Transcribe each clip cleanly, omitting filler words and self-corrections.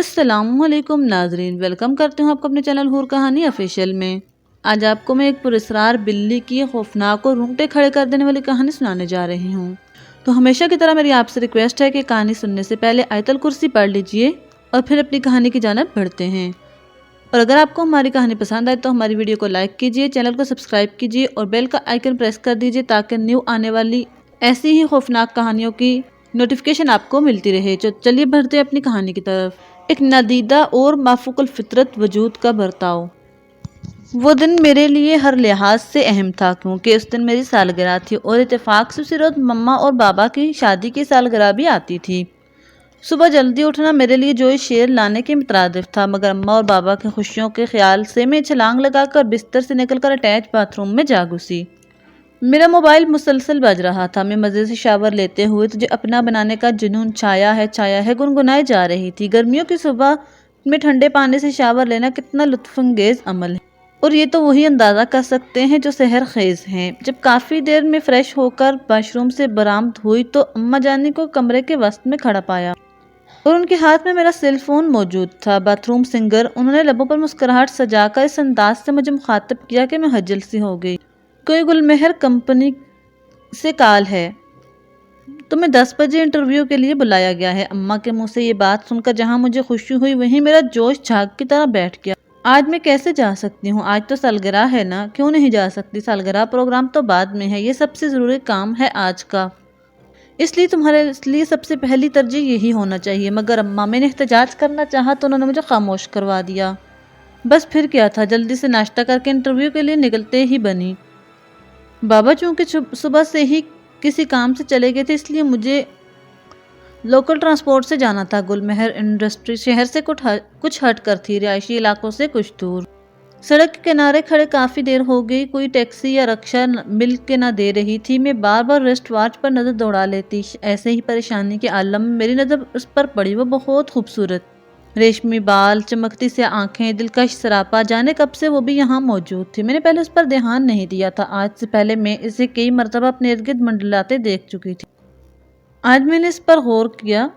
السلام علیکم ناظرین، ویلکم کرتے ہوں آپ کو اپنے چینل حور کہانی آفیشیل میں۔ آج آپ کو میں ایک پراسرار بلی کی خوفناک اور رونگٹے کھڑے کر دینے والی کہانی سنانے جا رہی ہوں۔ تو ہمیشہ کی طرح میری آپ سے ریکویسٹ ہے کہ کہانی سننے سے پہلے آیت الکرسی پڑھ لیجئے اور پھر اپنی کہانی کی جانب بڑھتے ہیں۔ اور اگر آپ کو ہماری کہانی پسند آئے تو ہماری ویڈیو کو لائک کیجئے، چینل کو سبسکرائب کیجئے اور بیل کا آئیکن پریس کر دیجئے تاکہ نیو آنے والی ایسی ہی خوفناک کہانیوں کی نوٹیفیکیشن آپ کو ملتی رہے۔ چلیے بڑھتے اپنی کہانی کی طرف۔ ایک نادیدہ اور مافوق الفطرت وجود کا برتاؤ۔ وہ دن میرے لیے ہر لحاظ سے اہم تھا کیونکہ اس دن میری سالگرہ تھی اور اتفاق سے اسی روز مما اور بابا کی شادی کی سالگرہ بھی آتی تھی۔ صبح جلدی اٹھنا میرے لیے جوئی شیر لانے کے مترادف تھا، مگر اماں اور بابا کی خوشیوں کے خیال سے میں چھلانگ لگا کر بستر سے نکل کر اٹیچ باتھ روم میں جا گھسی۔ میرا موبائل مسلسل بج رہا تھا۔ میں مزے سے شاور لیتے ہوئے تجھے اپنا بنانے کا جنون چھایا ہے گنگنائے جا رہی تھی۔ گرمیوں کی صبح میں ٹھنڈے پانی سے شاور لینا کتنا لطف انگیز عمل ہے، اور یہ تو وہی اندازہ کر سکتے ہیں جو سحر خیز ہیں۔ جب کافی دیر میں فریش ہو کر واش روم سے برآمد ہوئی تو اماں جانی کو کمرے کے وسط میں کھڑا پایا اور ان کے ہاتھ میں میرا سیل فون موجود تھا۔ باتھ روم سنگر انہوں نے لبوں پر مسکراہٹ سجا کر اس انداز سے مجھے مخاطب کیا کہ میں حجل سی ہو گئی۔ کوئی گلمہر کمپنی سے کال ہے، تمہیں 10 بجے انٹرویو کے لیے بلایا گیا ہے۔ اماں کے منہ سے یہ بات سن کر جہاں مجھے خوشی ہوئی وہیں میرا جوش جھاگ کی طرح بیٹھ گیا۔ آج میں کیسے جا سکتی ہوں؟ آج تو سالگرہ ہے نا؟ کیوں نہیں جا سکتی؟ سالگرہ پروگرام تو بعد میں ہے، یہ سب سے ضروری کام ہے آج کا، اس لیے تمہارے لیے سب سے پہلی ترجیح یہی ہونا چاہیے۔ مگر اماں، میں نے احتجاج کرنا چاہا تو انہوں نے مجھے خاموش کروا دیا۔ بس پھر کیا تھا، جلدی سے ناشتہ کر کے انٹرویو کے لیے نکلتے ہی بنی۔ بابا چونکہ صبح سے ہی کسی کام سے چلے گئے تھے اس لیے مجھے لوکل ٹرانسپورٹ سے جانا تھا۔ گلمہر انڈسٹری شہر سے کچھ ہٹ کر تھی، رہائشی علاقوں سے کچھ دور۔ سڑک کے کنارے کھڑے کافی دیر ہو گئی، کوئی ٹیکسی یا رکشہ مل کے نہ دے رہی تھی۔ میں بار بار ریسٹ واچ پر نظر دوڑا لیتی، ایسے ہی پریشانی کے عالم میں میری نظر اس پر پڑی۔ وہ بہت خوبصورت، ریشمی بال، چمکتی سی آنکھیں، دلکش سراپا، جانے کب سے وہ بھی یہاں موجود تھی۔ میں نے پہلے اس پر دھیان نہیں دیا تھا، آج سے پہلے میں اسے کئی مرتبہ اپنے ارد گرد منڈلاتے دیکھ چکی تھی۔ آج میں نے اس پر غور کیا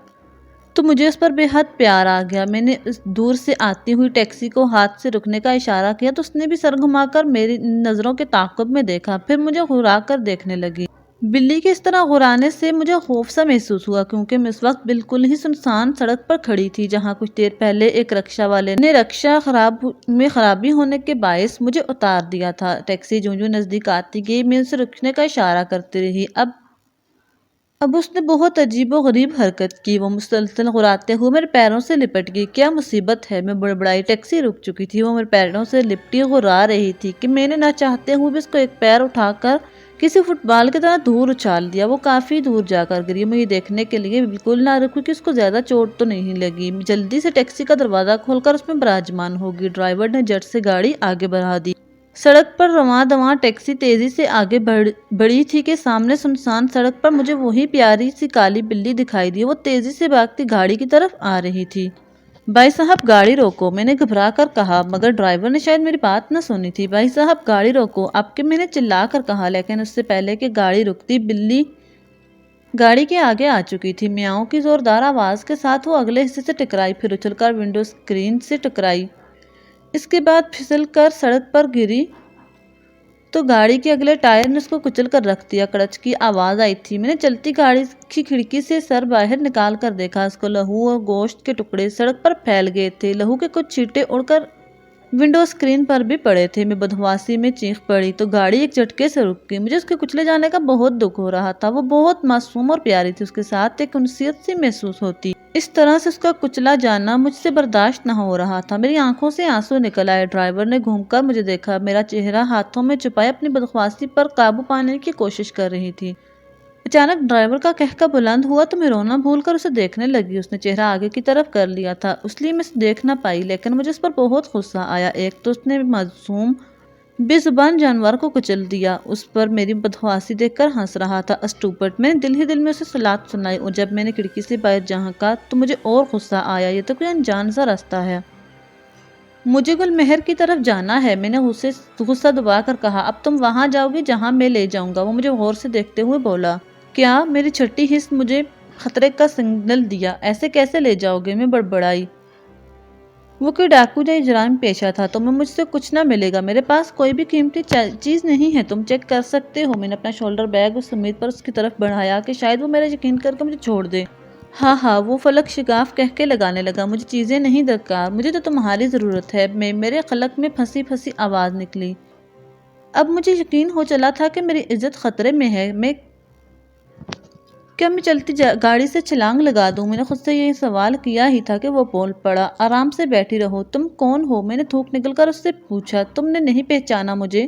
تو مجھے اس پر بے حد پیار آ گیا۔ میں نے دور سے آتی ہوئی ٹیکسی کو ہاتھ سے رکنے کا اشارہ کیا تو اس نے بھی سر گھما کر میری نظروں کے تعاقب میں دیکھا، پھر مجھے گھورا کر دیکھنے لگی۔ بلی کے اس طرح گھورانے سے مجھے خوف سا محسوس ہوا کیونکہ میں اس وقت بالکل ہی سنسان سڑک پر کھڑی تھی جہاں کچھ دیر پہلے ایک رکشہ والے نے رکشہ میں خرابی ہونے کے باعث مجھے اتار دیا تھا۔ ٹیکسی جوں جوں نزدیک آتی گئی میں اسے رکنے کا اشارہ کرتی رہی۔ اب اس نے بہت عجیب و غریب حرکت کی، وہ مسلسل گھراتے ہوئے میرے پیروں سے لپٹ گئی۔ کیا مصیبت ہے، میں بڑبڑائی۔ ٹیکسی رک چکی تھی، وہ میرے پیروں سے لپٹی گھرا رہی تھی کہ میں نے نہ چاہتے ہوئے بھی اس کو ایک پیر اٹھا کر کسی فٹ بال کی طرح دور اچھال دیا۔ وہ کافی دور جا کر گری، میں یہ دیکھنے کے لیے بالکل نہ رکی کہ اس کو زیادہ چوٹ تو نہیں لگی۔ جلدی سے ٹیکسی کا دروازہ کھول کر اس میں براجمان ہو گئی۔ ڈرائیور نے جٹ سے گاڑی آگے بڑھا دی۔ سڑک پر رواں دواں ٹیکسی تیزی سے آگے بڑھی تھی کہ سامنے سنسان سڑک پر مجھے وہی پیاری سی کالی بلی دکھائی دی۔ وہ تیزی سے بھاگتی گاڑی کی طرف آ رہی تھی۔ بھائی صاحب گاڑی روکو، میں نے گھبرا کر کہا، مگر ڈرائیور نے شاید میری بات نہ سنی تھی۔ بھائی صاحب گاڑی روکو آپ کے، میں نے چلا کر کہا، لیکن اس سے پہلے کہ گاڑی رکتی بلی گاڑی کے آگے آ چکی تھی۔ میاؤں کی زوردار آواز کے ساتھ وہ اگلے حصے سے ٹکرائی، پھر اچھل کر ونڈو اسکرین سے ٹکرائی، اس کے بعد پھسل کر سڑک پر گری تو گاڑی کے اگلے ٹائر نے اس کو کچل کر رکھ دیا۔ کڑچ کی آواز آئی تھی۔ میں نے چلتی گاڑی کی کھڑکی سے سر باہر نکال کر دیکھا، اس کو لہو اور گوشت کے ٹکڑے سڑک پر پھیل گئے تھے، لہو کے کچھ چھینٹے اڑ کر ونڈو اسکرین پر بھی پڑے تھے۔ میں بدحواسی میں چیخ پڑی تو گاڑی ایک جھٹکے سے رک گئی۔ مجھے اس کے کچلے جانے کا بہت دکھ ہو رہا تھا، وہ بہت معصوم اور پیاری تھی، اس کے ساتھ ایک انسیت سی محسوس ہوتی۔ اس طرح سے اس کا کچلا جانا مجھ سے برداشت نہ ہو رہا تھا۔ میری آنکھوں سے آنسو نکل آئے۔ ڈرائیور نے گھوم کر مجھے دیکھا، میرا چہرہ ہاتھوں میں چھپائے اپنی بدحواسی پر قابو پانے کی کوشش کر رہی تھی۔ اچانک ڈرائیور کا قہقہ بلند ہوا تو میں رونا بھول کر اسے دیکھنے لگی۔ اس نے چہرہ آگے کی طرف کر لیا تھا، اس لیے میں اسے دیکھ نہ پائی، لیکن مجھے اس پر بہت غصہ آیا۔ ایک تو اس نے معصوم بے زبان جانور کو کچل دیا، اس پر میری بدحواسی دیکھ کر ہنس رہا تھا۔ اسٹوپٹ، میں نے دل ہی دل میں اسے صلات سنائی، اور جب میں نے کھڑکی سے باہر جھانکا تو مجھے اور غصہ آیا۔ یہ تو کوئی انجان سا راستہ ہے، مجھے گلمہر کی طرف جانا ہے، میں نے غصہ دبا کر کہا۔ اب تم وہاں جاؤ گی جہاں میں لے جاؤں گا، وہ مجھے غور سے دیکھتے ہوئے بولا۔ کیا؟ میری چھٹی حس مجھے خطرے کا سگنل دیا۔ ایسے کیسے لے جاؤ گے؟ میں بڑبڑائی۔ وہ کوئی ڈاکو یا جرائم پیشہ تھا، تمہیں مجھ سے کچھ نہ ملے گا، میرے پاس کوئی بھی قیمتی چیز نہیں ہے، تم چیک کر سکتے ہو۔ میں نے اپنا شولڈر بیگ اس امید پر اس کی طرف بڑھایا کہ شاید وہ میرا یقین کر کے مجھے چھوڑ دے۔ ہاں وہ فلک شگاف کہہ کے لگانے لگا، مجھے چیزیں نہیں درکار، مجھے تو تمہاری ضرورت ہے۔ میرے قلق میں پھنسی پھنسی آواز نکلی۔ اب مجھے یقین ہو چلا تھا کہ میری عزت خطرے میں ہے۔ کیا میں چلتی گاڑی سے چھلانگ لگا دوں؟ میں نے خود سے یہ سوال کیا ہی تھا کہ وہ بول پڑا، آرام سے بیٹھی رہو۔ تم کون ہو؟ میں نے تھوک نکل کر اس سے پوچھا۔ تم نے نہیں پہچانا مجھے؟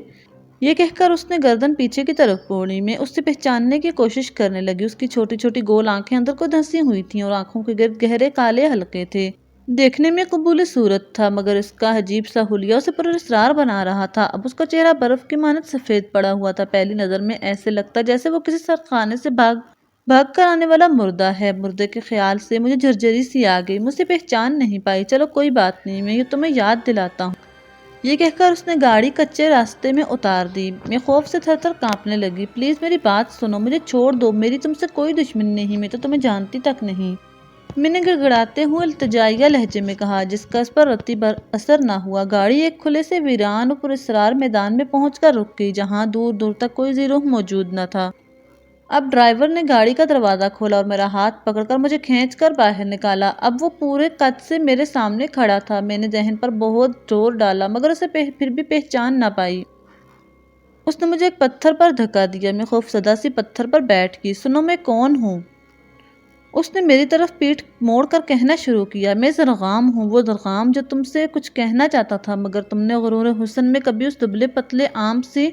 یہ کہہ کر اس نے گردن پیچھے کی طرف موڑی۔ میں اس سے پہچاننے کی کوشش کرنے لگی۔ اس کی چھوٹی چھوٹی گول آنکھیں اندر کو دھنسی ہوئی تھیں اور آنکھوں کے گرد گہرے کالے حلقے تھے۔ دیکھنے میں قبول صورت تھا، مگر اس کا عجیب سا حلیہ اسے پر اسرار بنا رہا تھا۔ اب اس کا چہرہ برف کی مانند سفید پڑا ہوا تھا۔ پہلی نظر میں ایسے لگتا جیسے وہ کسی سردخانے سے بھاگ کر آنے والا مردہ ہے۔ مردے کے خیال سے مجھے جھرجھری سی آ گئی۔ مجھ سے پہچان نہیں پائی، چلو کوئی بات نہیں، میں تمہیں یاد دلاتا ہوں۔ یہ کہہ کر اس نے گاڑی کچے راستے میں اتار دی۔ میں خوف سے تھر تھر کانپنے لگی۔ پلیز میری بات سنو، مجھے چھوڑ دو، میری تم سے کوئی دشمنی نہیں، میں تو تمہیں جانتی تک نہیں۔ میں نے گڑگڑاتے ہوئے التجائیہ لہجے میں کہا، جس کا اس پر رتی بھر اثر نہ ہوا۔ گاڑی ایک کھلے سے ویران اور پراسرار میدان میں پہنچ کر رک گئی، جہاں دور دور تک کوئی زیرو موجود نہ تھا۔ اب ڈرائیور نے گاڑی کا دروازہ کھولا اور میرا ہاتھ پکڑ کر مجھے کھینچ کر باہر نکالا۔ اب وہ پورے قد سے میرے سامنے کھڑا تھا۔ میں نے ذہن پر بہت زور ڈالا مگر اسے پھر بھی پہچان نہ پائی۔ اس نے مجھے ایک پتھر پر دھکا دیا۔ میں خوفزدہ سی پتھر پر بیٹھ گئی۔ سنو، میں کون ہوں؟ اس نے میری طرف پیٹھ موڑ کر کہنا شروع کیا۔ میں زرغام ہوں، وہ زرغام جو تم سے کچھ کہنا چاہتا تھا، مگر تم نے غرور حسن میں کبھی اس دبلے پتلے عام سی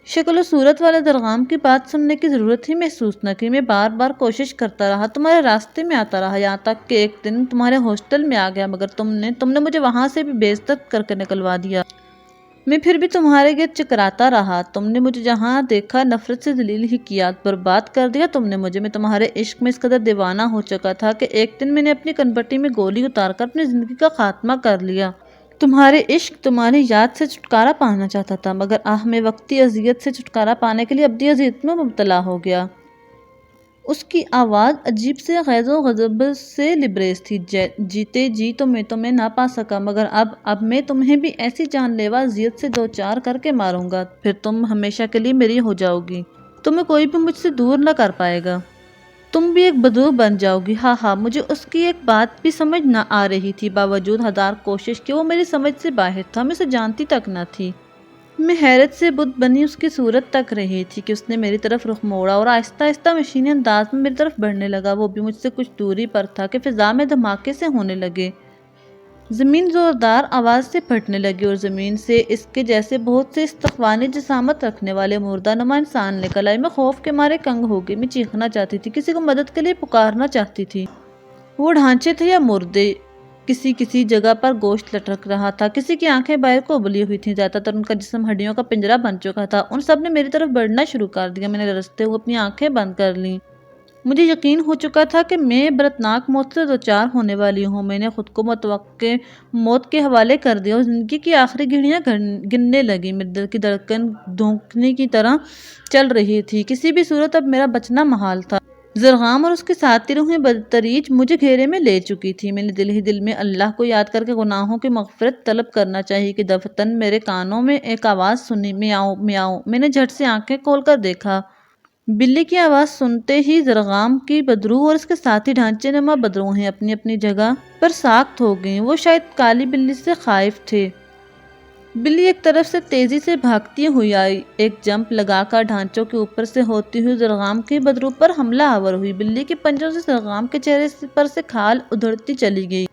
شکل و صورت والے زرغام کی بات سننے کی ضرورت ہی محسوس نہ کی۔ میں بار بار کوشش کرتا رہا، تمہارے راستے میں آتا رہا، یہاں تک کہ ایک دن تمہارے ہاسٹل میں آ گیا، مگر تم نے مجھے وہاں سے بھی بے عزت کر کے نکلوا دیا۔ میں پھر بھی تمہارے گرد چکراتا رہا۔ تم نے مجھے جہاں دیکھا نفرت سے ذلیل ہی کیا، برباد کر دیا تم نے مجھے۔ میں تمہارے عشق میں اس قدر دیوانہ ہو چکا تھا کہ ایک دن میں نے اپنی کنبٹی میں گولی اتار کر اپنی زندگی کا خاتمہ کر لیا۔ تمہارے عشق، تمہاری یاد سے چھٹکارا پانا چاہتا تھا، مگر میں وقتی اذیت سے چھٹکارا پانے کے لیے ابدی اذیت میں مبتلا ہو گیا۔ اس کی آواز عجیب سے غیظ و غضب سے لبریز تھی۔ جیتے جی تو میں تمہیں نہ پا سکا، مگر اب میں تمہیں بھی ایسی جان لیوا اذیت سے دو چار کر کے ماروں گا، پھر تم ہمیشہ کے لیے میری ہو جاؤ گی، تمہیں کوئی بھی مجھ سے دور نہ کر پائے گا، تم بھی ایک بدو بن جاؤ گی۔ ہاں مجھے اس کی ایک بات بھی سمجھ نہ آ رہی تھی، باوجود ہزار کوشش کے وہ میری سمجھ سے باہر تھا، میں اسے جانتی تک نہ تھی۔ میں حیرت سے بت بنی اس کی صورت تک رہی تھی کہ اس نے میری طرف رخ موڑا اور آہستہ آہستہ مشینی انداز میں میری طرف بڑھنے لگا۔ وہ بھی مجھ سے کچھ دوری پر تھا کہ فضا میں دھماکے سے ہونے لگے، زمین زوردار آواز سے پھٹنے لگی اور زمین سے اس کے جیسے بہت سے استخوانی جسامت رکھنے والے مردہ نما انسان نکل آئے۔ میں خوف کے مارے کنگ ہو گئی، میں چیخنا چاہتی تھی، کسی کو مدد کے لیے پکارنا چاہتی تھی۔ وہ ڈھانچے تھے یا مردے، کسی جگہ پر گوشت لٹک رہا تھا، کسی کی آنکھیں باہر کو ابلی ہوئی تھیں، زیادہ تر ان کا جسم ہڈیوں کا پنجرہ بن چکا تھا۔ ان سب نے میری طرف بڑھنا شروع کر دیا۔ میں نے لرزتے ہوئے اپنی آنکھیں بند کر لیں۔ مجھے یقین ہو چکا تھا کہ میں برتناک موت سے دوچار ہونے والی ہوں۔ میں نے خود کو متوقع موت کے حوالے کر دیا اور زندگی کی آخری گھڑیاں گننے لگی۔ میرے دل کی دھڑکن دھونکنے کی طرح چل رہی تھی، کسی بھی صورت اب میرا بچنا محال تھا۔ زرغام اور اس کی ساتھی روحیں بتدریج مجھے گھیرے میں لے چکی تھی۔ میں نے دل ہی دل میں اللہ کو یاد کر کے گناہوں کی مغفرت طلب کرنا چاہیے کہ دفتن میرے کانوں میں ایک آواز سنی، میاؤں میاؤں۔ میں نے جھٹ سے آنکھیں کھول کر دیکھا۔ بلی کی آواز سنتے ہی زرغام کی بدروح اور اس کے ساتھی ڈھانچے نما بدروحیں اپنی اپنی جگہ پر ساکت ہو گئیں۔ وہ شاید کالی بلی سے خائف تھے۔ بلی ایک طرف سے تیزی سے بھاگتی ہوئی آئی، ایک جمپ لگا کر ڈھانچوں کے اوپر سے ہوتی ہوئی زرغام کی بدروح پر حملہ آور ہوئی۔ بلی کے پنجوں سے زرغام کے چہرے پر سے کھال ادھڑتی چلی گئی۔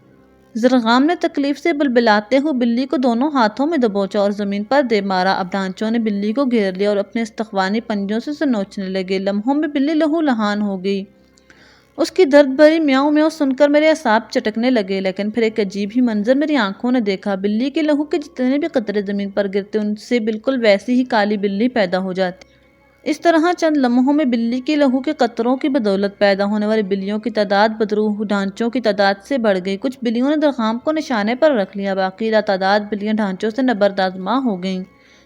زرغام نے تکلیف سے بلبلاتے ہوئے بلی کو دونوں ہاتھوں میں دبوچا اور زمین پر دے مارا۔ اب ڈھانچوں نے بلی کو گھیر لیا اور اپنے استخوانی پنجوں سے اسے نوچنے لگے۔ لمحوں میں بلی لہو لہان ہو گئی۔ اس کی درد بھری میاؤں میاؤں سن کر میرے اعصاب چٹکنے لگے، لیکن پھر ایک عجیب ہی منظر میری آنکھوں نے دیکھا۔ بلی کے لہو کے جتنے بھی قطرے زمین پر گرتے ان سے بالکل ویسی ہی کالی بلی پیدا ہو جاتی۔ اس طرح چند لمحوں میں بلی کے لہو کے قطروں کی بدولت پیدا ہونے والی بلیوں کی تعداد بدروح ڈھانچوں کی تعداد سے بڑھ گئی۔ کچھ بلیوں نے زرغام کو نشانے پر رکھ لیا، باقی لاتعداد بلیاں ڈھانچوں سے نبردآزما ہو گئیں۔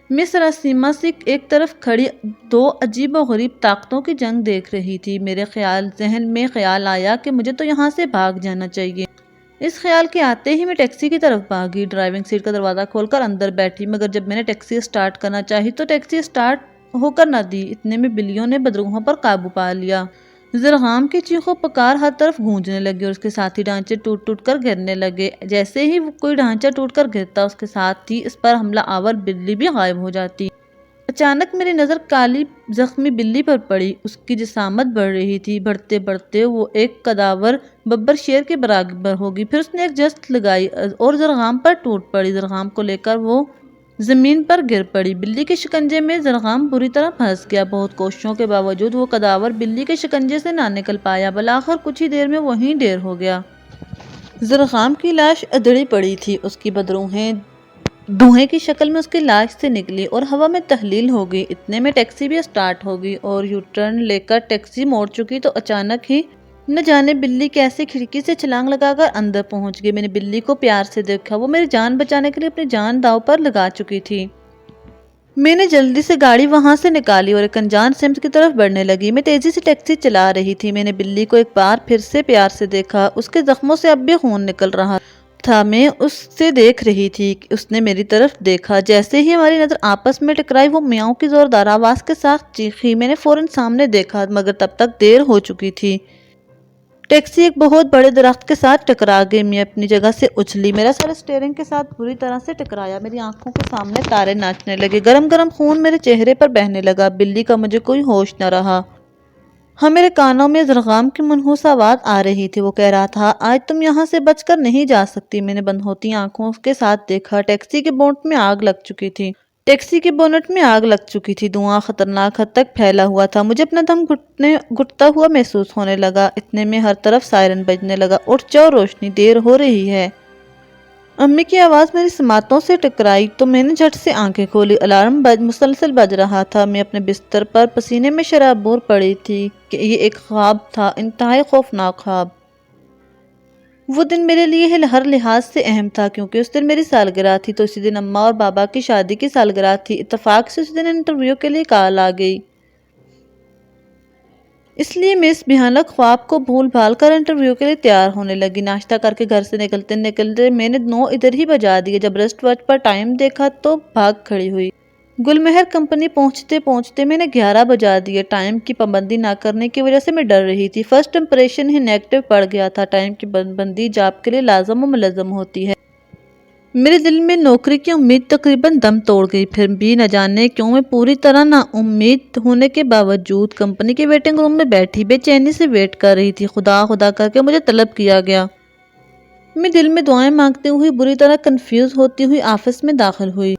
میں سراسیما سے ایک طرف کھڑی دو عجیب و غریب طاقتوں کی جنگ دیکھ رہی تھی۔ میرے ذہن میں خیال آیا کہ مجھے تو یہاں سے بھاگ جانا چاہیے۔ اس خیال کے آتے ہی میں ٹیکسی کی طرف بھاگی، ڈرائیونگ سیٹ کا دروازہ کھول کر اندر بیٹھی، مگر جب میں نے ٹیکسی سٹارٹ کرنا چاہی تو ٹیکسی سٹارٹ ہو کر نہ دی۔ اتنے میں بلیوں نے بدروحوں پر قابو پا لیا۔ زرغام کی چیخ و پکار ہر طرف گونجنے لگی اور اس کے ساتھی ڈھانچے ٹوٹ ٹوٹ کر گرنے لگے۔ جیسے ہی کوئی ڈھانچہ ٹوٹ کر گرتا، اس کے ساتھ ہی اس پر حملہ آور بلی بھی غائب ہو جاتی۔ اچانک میری نظر کالی زخمی بلی پر پڑی۔ اس کی جسامت بڑھ رہی تھی، بڑھتے بڑھتے وہ ایک قداور ببر شیر کے برابر ہوگی۔ پھر اس نے ایک جست لگائی اور زرغام پر ٹوٹ پڑی۔ زرغام کو لے کر وہ زمین پر گر پڑی۔ بلی کے شکنجے میں زرغام بری طرح پھنس گیا۔ بہت کوششوں کے باوجود وہ قداور بلی کے شکنجے سے نہ نکل پایا۔ بالآخر کچھ ہی دیر میں وہیں ڈھیر ہو گیا۔ زرغام کی لاش ادھڑی پڑی تھی، اس کی بدروہیں دھوئیں کی شکل میں اس کی لاش سے نکلی اور ہوا میں تحلیل ہو گئی۔ اتنے میں ٹیکسی بھی سٹارٹ ہو گئی اور یو ٹرن لے کر ٹیکسی موڑ چکی تو اچانک ہی نہ جانے بلی کیسے کھڑکی سے چھلانگ لگا کر اندر پہنچ گئی۔ میں نے بلی کو پیار سے دیکھا، وہ میری جان بچانے کے لیے اپنی جان داؤ پر لگا چکی تھی۔ میں نے جلدی سے گاڑی وہاں سے نکالی اور ایک انجان سمت کی طرف بڑھنے لگی۔ میں تیزی سے ٹیکسی چلا رہی تھی۔ میں نے بلی کو ایک بار پھر سے پیار سے دیکھا، اس کے زخموں سے اب بھی خون نکل رہا تھا۔ میں اس سے دیکھ رہی تھی کہ اس نے میری طرف دیکھا۔ جیسے ہی ہماری نظر آپس میں ٹکرائی وہ میاؤں کی زوردار آواز کے ساتھ چیخی۔ میں نے فوراً سامنے دیکھا مگر تب تک دیر ہو چکی تھی۔ ٹیکسی ایک بہت بڑے درخت کے ساتھ ٹکرا گئی۔ میں اپنی جگہ سے اچھلی، میرا سر اسٹیئرنگ کے ساتھ بری طرح سے ٹکرایا۔ میری آنکھوں کے سامنے تارے ناچنے لگے، گرم گرم خون میرے چہرے پر بہنے لگا۔ بلی کا مجھے کوئی ہوش نہ رہا۔ ہاں، میرے کانوں میں زرغام کی منحوس آواز آ رہی تھی۔ وہ کہہ رہا تھا، آج تم یہاں سے بچ کر نہیں جا سکتی۔ میں نے بند ہوتی آنکھوں کے ساتھ دیکھا۔ ٹیکسی کے بونٹ میں آگ لگ چکی تھی۔ دھواں خطرناک حد تک پھیلا ہوا تھا۔ مجھے اپنا دم گھٹتا ہوا محسوس ہونے لگا۔ اتنے میں ہر طرف سائرن بجنے لگا، اٹھ جاؤ روشنی، دیر ہو رہی ہے۔ امی کی آواز میری سماعتوں سے ٹکرائی تو میں نے جھٹ سے آنکھیں کھولی۔ الارم مسلسل بج رہا تھا۔ میں اپنے بستر پر پسینے میں شرابور پڑی تھی کہ یہ ایک خواب تھا، انتہائی خوفناک خواب۔ وہ دن میرے لیے ہر لحاظ سے اہم تھا کیونکہ اس دن میری سالگرہ تھی، تو اسی دن اماں اور بابا کی شادی کی سالگرہ تھی۔ اتفاق سے اسی دن انٹرویو کے لیے کال آ گئی، اس لیے میں اس بھیانک خواب کو بھول بھال کر انٹرویو کے لیے تیار ہونے لگی۔ ناشتہ کر کے گھر سے نکلتے نکلتے میں نے 9 ادھر ہی بجا دیے۔ جب رسٹ واچ پر ٹائم دیکھا تو بھاگ کھڑی ہوئی۔ گل مہر کمپنی پہنچتے پہنچتے میں نے 11 بجا دیے۔ ٹائم کی پابندی نہ کرنے کی وجہ سے میں ڈر رہی تھی۔ فرسٹ امپریشن ہی نیگیٹو پڑ گیا تھا۔ ٹائم کی پابندی جاب کے لیے لازم و ملزم ہوتی ہے۔ میرے دل میں نوکری کی امید تقریباً دم توڑ گئی۔ پھر بھی نہ جانے کیوں میں پوری طرح نا امید ہونے کے باوجود کمپنی کے ویٹنگ روم میں بیٹھی بے چینی سے ویٹ کر رہی تھی۔ خدا خدا کر کے مجھے طلب کیا گیا۔ میں دل میں دعائیں مانگتی ہوئی بری طرح کنفیوز ہوتی ہوئی آفس میں داخل ہوئی۔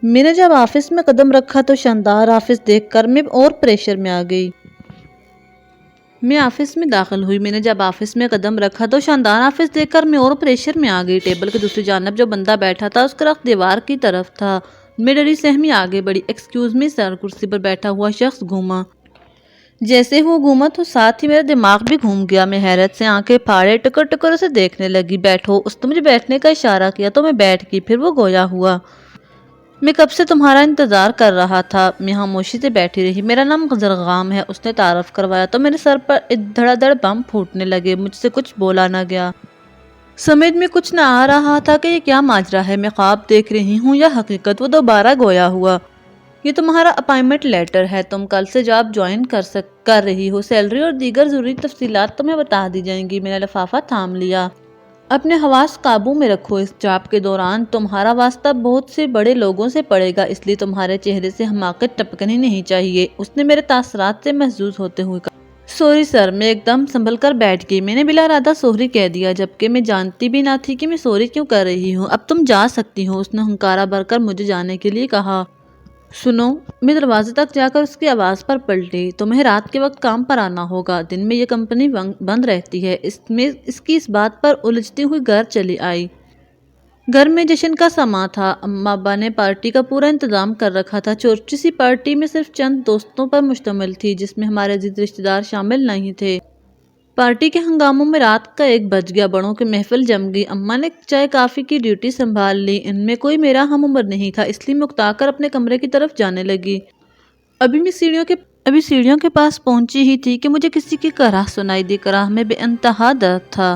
میں نے جب آفس میں قدم رکھا تو شاندار آفس دیکھ کر میں اور پریشر میں آ گئی۔ ٹیبل کے دوسری جانب جو بندہ بیٹھا تھا اس کا رخ دیوار کی طرف تھا۔ میں ڈری سہمی آگے بڑھی۔ ایکسکیوز می سر، کرسی پر بیٹھا ہوا شخص گھوما۔ جیسے وہ گھوما تو ساتھ ہی میرا دماغ بھی گھوم گیا۔ میں حیرت سے آنکھیں پھاڑے ٹکر ٹکر اسے دیکھنے لگی۔ بیٹھو، اس نے مجھے بیٹھنے کا اشارہ کیا تو میں بیٹھ گئی۔ پھر وہ گویا ہوا، میں کب سے تمہارا انتظار کر رہا تھا۔ میں خاموشی سے بیٹھی رہی۔ میرا نام زرغام ہے، اس نے تعارف کروایا تو میرے سر پر دھڑا دھڑ بم پھوٹنے لگے۔ مجھ سے کچھ بولا نہ گیا۔ سمجھ میں کچھ نہ آ رہا تھا کہ یہ کیا ماجرا ہے، میں خواب دیکھ رہی ہوں یا حقیقت۔ وہ دوبارہ گویا ہوا، یہ تمہارا اپائنٹمنٹ لیٹر ہے، تم کل سے جاب جوائن کر رہی ہو، سیلری اور دیگر ضروری تفصیلات تمہیں بتا دی جائیں گی۔ میں نے لفافہ تھام لیا۔ اپنے حواس قابو میں رکھو، اس جاب کے دوران تمہارا واسطہ بہت سے بڑے لوگوں سے پڑے گا، اس لیے تمہارے چہرے سے حماقت ٹپکنی نہیں چاہیے۔ اس نے میرے تاثرات سے محظوظ ہوتے ہوئے کہا، سوری سر۔ میں ایک دم سنبھل کر بیٹھ گئی۔ میں نے بلا ارادہ سوری کہہ دیا، جبکہ میں جانتی بھی نہ تھی کہ میں سوری کیوں کر رہی ہوں۔ اب تم جا سکتی ہو، اس نے ہنکارا بھر کر مجھے جانے کے لیے کہا۔ سنو، میں دروازے تک جا کر اس کی آواز پر پلٹی، تمہیں رات کے وقت کام پر آنا ہوگا، دن میں یہ کمپنی بند رہتی ہے۔ اس کی اس بات پر الجھتی ہوئی گھر چلی آئی۔ گھر میں جشن کا سماں تھا۔ اماں ابا نے پارٹی کا پورا انتظام کر رکھا تھا۔ چھوٹی سی پارٹی میں صرف چند دوستوں پر مشتمل تھی، جس میں ہمارے عزیز رشتہ دار شامل نہیں تھے۔ پارٹی کے ہنگاموں میں رات کا 1 بج گیا۔ بڑوں کی محفل جم گئی۔ اماں نے چائے کافی کی ڈیوٹی سنبھال لی۔ ان میں کوئی میرا ہم عمر نہیں تھا، اس لیے میں اکتا کر اپنے کمرے کی طرف جانے لگی۔ ابھی سیڑھیوں کے پاس پہنچی ہی تھی کہ مجھے کسی کی کراہ سنائی دی۔ کراہ میں بے انتہا درد تھا،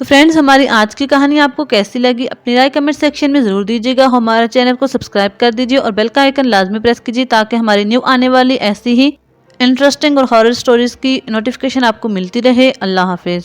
تو فرینڈز ہماری آج کی کہانی آپ کو کیسی لگی اپنی رائے کمنٹ سیکشن میں ضرور دیجیے گا. ہمارے چینل کو سبسکرائب کر دیجیے اور بیل کا آئیکن لازمی پریس کیجیے تاکہ ہماری نیو آنے والی ایسی ہی انٹرسٹنگ اور ہارر سٹوریز کی نوٹیفیکیشن آپ کو ملتی رہے. اللہ حافظ.